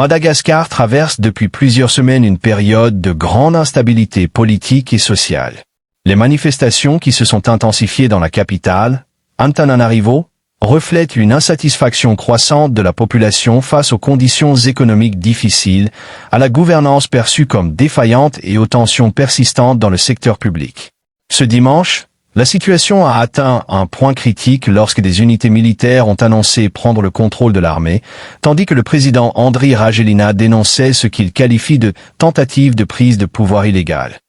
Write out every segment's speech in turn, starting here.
Madagascar traverse depuis plusieurs semaines une période de grande instabilité politique et sociale. Les manifestations qui se sont intensifiées dans la capitale, Antananarivo, reflètent une insatisfaction croissante de la population face aux conditions économiques difficiles, à la gouvernance perçue comme défaillante et aux tensions persistantes dans le secteur public. Ce dimanche, la situation a atteint un point critique lorsque des unités militaires ont annoncé prendre le contrôle de l'armée, tandis que le président Andry Rajoelina dénonçait ce qu'il qualifie de tentative de prise de pouvoir illégale.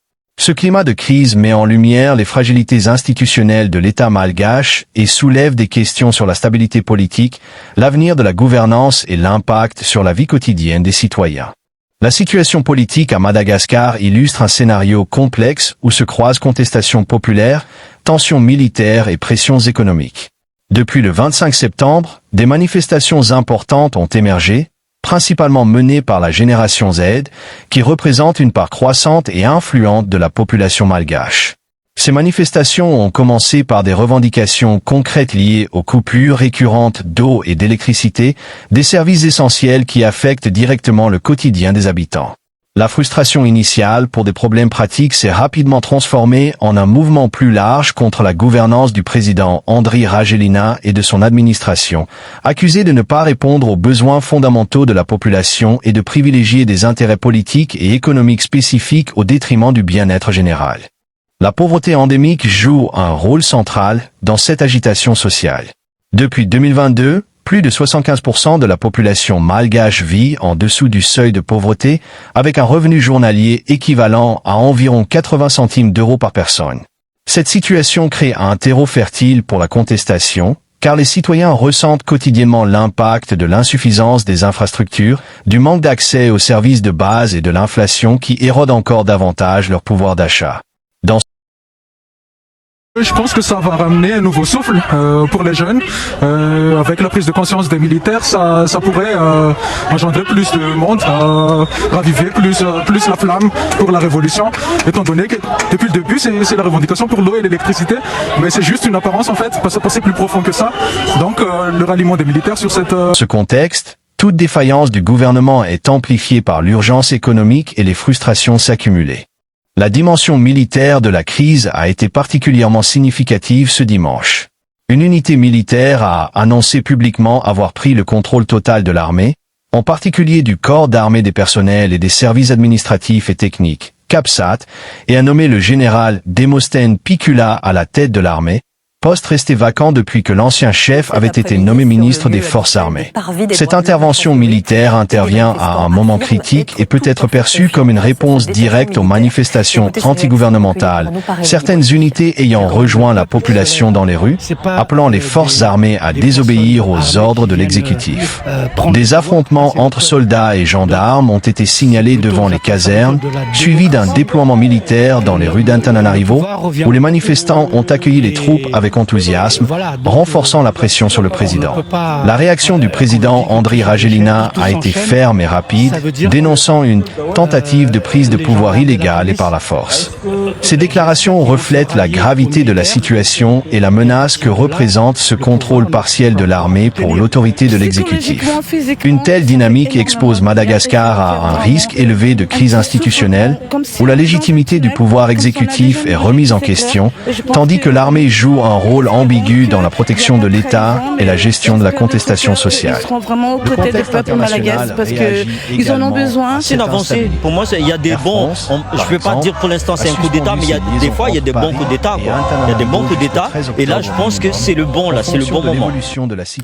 Ce climat de crise met en lumière les fragilités institutionnelles de l'État malgache et soulève des questions sur la stabilité politique, l'avenir de la gouvernance et l'impact sur la vie quotidienne des citoyens. La situation politique à Madagascar illustre un scénario complexe où se croisent contestations populaires, tensions militaires et pressions économiques. Depuis le 25 septembre, des manifestations importantes ont émergé, principalement menées par la génération Z, qui représente une part croissante et influente de la population malgache. Ces manifestations ont commencé par des revendications concrètes liées aux coupures récurrentes d'eau et d'électricité, des services essentiels qui affectent directement le quotidien des habitants. La frustration initiale pour des problèmes pratiques s'est rapidement transformée en un mouvement plus large contre la gouvernance du président Andry Rajoelina et de son administration, accusé de ne pas répondre aux besoins fondamentaux de la population et de privilégier des intérêts politiques et économiques spécifiques au détriment du bien-être général. La pauvreté endémique joue un rôle central dans cette agitation sociale. Depuis 2022, plus de 75% de la population malgache vit en dessous du seuil de pauvreté, avec un revenu journalier équivalent à environ 80 centimes d'euros par personne. Cette situation crée un terreau fertile pour la contestation, car les citoyens ressentent quotidiennement l'impact de l'insuffisance des infrastructures, du manque d'accès aux services de base et de l'inflation qui érode encore davantage leur pouvoir d'achat. Je pense que ça va ramener un nouveau souffle pour les jeunes. Avec la prise de conscience des militaires, ça pourrait engendrer plus de monde, raviver plus la flamme pour la révolution, étant donné que depuis le début, c'est la revendication pour l'eau et l'électricité, mais c'est juste une apparence en fait, parce que c'est plus profond que ça. Donc le ralliement des militaires sur cette... Ce contexte, toute défaillance du gouvernement est amplifiée par l'urgence économique et les frustrations s'accumulaient. La dimension militaire de la crise a été particulièrement significative ce dimanche. Une unité militaire a annoncé publiquement avoir pris le contrôle total de l'armée, en particulier du corps d'armée des personnels et des services administratifs et techniques, CAPSAT, et a nommé le général Demosthène Pikula à la tête de l'armée, poste resté vacant depuis que l'ancien chef avait été nommé ministre des Forces armées. Cette intervention militaire intervient à un moment critique et peut être perçue comme une réponse directe aux manifestations antigouvernementales, certaines unités ayant rejoint la population dans les rues, appelant les forces armées à désobéir aux ordres de l'exécutif. Des affrontements entre soldats et gendarmes ont été signalés devant les casernes, suivis d'un déploiement militaire dans les rues d'Antananarivo, où les manifestants ont accueilli les troupes avec enthousiasme, renforçant la pression sur le président. La réaction du président Andry Rajoelina a été ferme et rapide, dénonçant une tentative de prise de pouvoir illégale et par la force. Ces déclarations reflètent la gravité de la situation et la menace que représente ce contrôle partiel de l'armée pour l'autorité de l'exécutif. Une telle dynamique expose Madagascar à un risque élevé de crise institutionnelle, où la légitimité du pouvoir exécutif est remise en question, tandis que l'armée joue un rôle ambigu dans la protection de l'État et la gestion de la contestation sociale. Ils seront vraiment aux côtés des peuples malagasy parce qu'ils en ont besoin. C'est une avancée. Pour moi, il y a des bons. Je ne peux pas dire pour l'instant c'est un coup d'État, mais des fois il y a des bons coups d'État. Il y a des bons coups d'État. Et là, je pense que c'est le bon là, c'est le bon moment.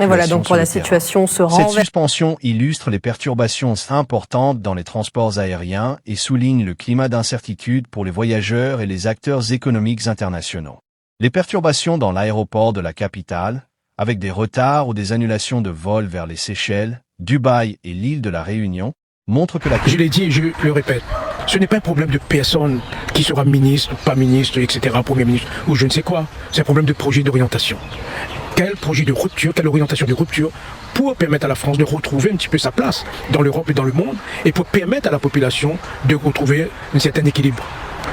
Et voilà donc pour la situation se Cette renverse. suspension illustre les perturbations importantes dans les transports aériens et souligne le climat d'incertitude pour les voyageurs et les acteurs économiques internationaux. Les perturbations dans l'aéroport de la capitale, avec des retards ou des annulations de vols vers les Seychelles, Dubaï et l'île de la Réunion, montrent que la... Je l'ai dit et je le répète, ce n'est pas un problème de personne qui sera ministre, pas ministre, etc., premier ministre, ou je ne sais quoi. C'est un problème de projet d'orientation. Quel projet de rupture, quelle orientation de rupture pour permettre à la France de retrouver un petit peu sa place dans l'Europe et dans le monde et pour permettre à la population de retrouver un certain équilibre.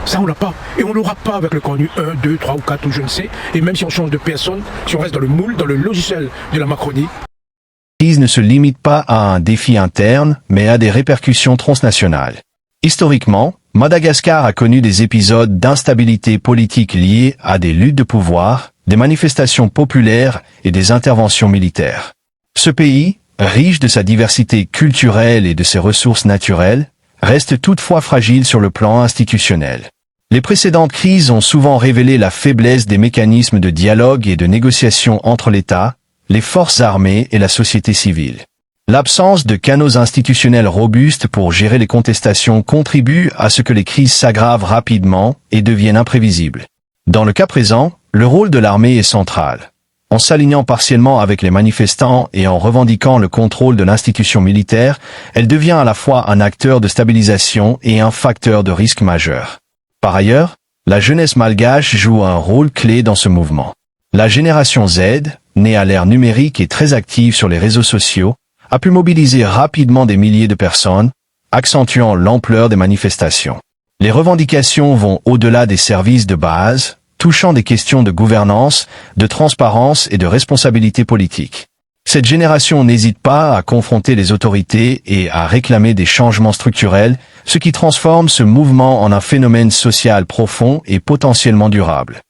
Ça, on l'a pas. Et on l'aura pas avec le contenu 1, 2, 3 ou 4 ou je ne sais. Et même si on change de personne, si on reste dans le moule, dans le logiciel de la Macronie, La crise ne se limite pas à un défi interne, mais à des répercussions transnationales. Historiquement, Madagascar a connu des épisodes d'instabilité politique liés à des luttes de pouvoir, des manifestations populaires et des interventions militaires. Ce pays, riche de sa diversité culturelle et de ses ressources naturelles, reste toutefois fragile sur le plan institutionnel. Les précédentes crises ont souvent révélé la faiblesse des mécanismes de dialogue et de négociation entre l'État, les forces armées et la société civile. L'absence de canaux institutionnels robustes pour gérer les contestations contribue à ce que les crises s'aggravent rapidement et deviennent imprévisibles. Dans le cas présent, le rôle de l'armée est central. En s'alignant partiellement avec les manifestants et en revendiquant le contrôle de l'institution militaire, elle devient à la fois un acteur de stabilisation et un facteur de risque majeur. Par ailleurs, la jeunesse malgache joue un rôle clé dans ce mouvement. La génération Z, née à l'ère numérique et très active sur les réseaux sociaux, a pu mobiliser rapidement des milliers de personnes, accentuant l'ampleur des manifestations. Les revendications vont au-delà des services de base, touchant des questions de gouvernance, de transparence et de responsabilité politique. Cette génération n'hésite pas à confronter les autorités et à réclamer des changements structurels, ce qui transforme ce mouvement en un phénomène social profond et potentiellement durable.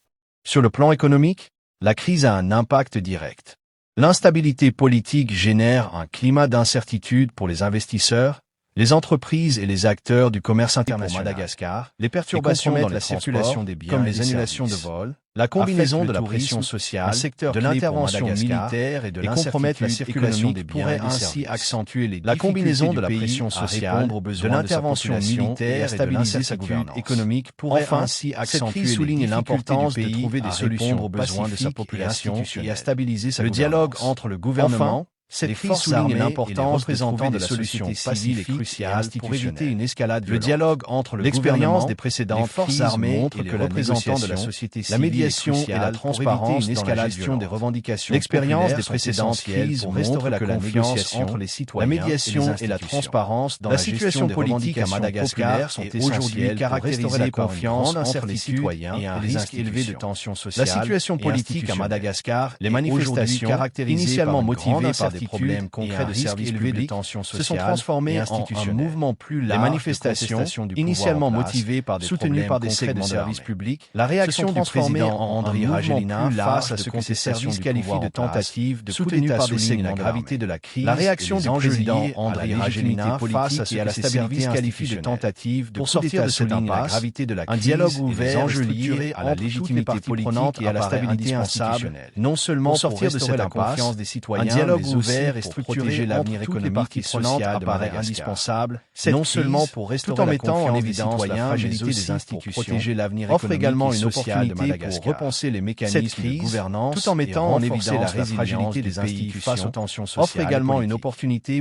Sur le plan économique, la crise a un impact direct. L'instabilité politique génère un climat d'incertitude pour les investisseurs, les entreprises et les acteurs du commerce international. Madagascar, les perturbations dans la circulation des biens, comme les annulations de vols, la combinaison de la pression sociale, de l'intervention militaire et de compromettre la circulation des biens pourrait ainsi accentuer les la combinaison de la pression sociale, de l'intervention militaire et de l'incertitude économique pourrait ainsi accentuer les souligne l'importance de trouver des solutions aux besoins de sa population et à stabiliser sa gouvernance. Le dialogue entre le gouvernement, cette crise souligne l'importance de trouver des solutions civiles et cruciales pour éviter une escalade violente. Le dialogue entre l'expérience des précédentes forces armées montre que les représentants de la société civile, la médiation et la transparence dans la gestion des revendications. L'expérience des précédentes crises pour restaurer la confiance entre les citoyens. La médiation et la transparence dans la situation politique à Madagascar sont aujourd'hui caractérisées la confiance entre les citoyens et un risque élevé de tensions sociales. La situation politique à Madagascar, les manifestations initialement motivées par des problèmes concrets de services publics se sont transformés en un mouvement plus large. Les manifestations, initialement motivées par des soutenues par des segments de services publics, la réaction du président Andry Rajoelina face à ce que ces services qualifient de tentative de soutenue par des segments de gravité de la crise, la réaction du président Andry Rajoelina face à ce que la stabilité qualifie de tentative de sortir de cette impasse, gravité de la crise, un dialogue ouvert structuré à la légitimité politique et à la stabilité institutionnelle. Non seulement pour sortir de cette impasse, des citoyens, un dialogue ouvert et structurer l'avenir économique et social apparaît indispensable, non seulement pour restaurer la confiance des citoyens, la fragilité des institutions, protéger l'avenir économique, offre également une opportunité pour repenser les mécanismes de gouvernance tout en mettant en évidence la fragilité des institutions face aux tensions sociales, offre également une opportunité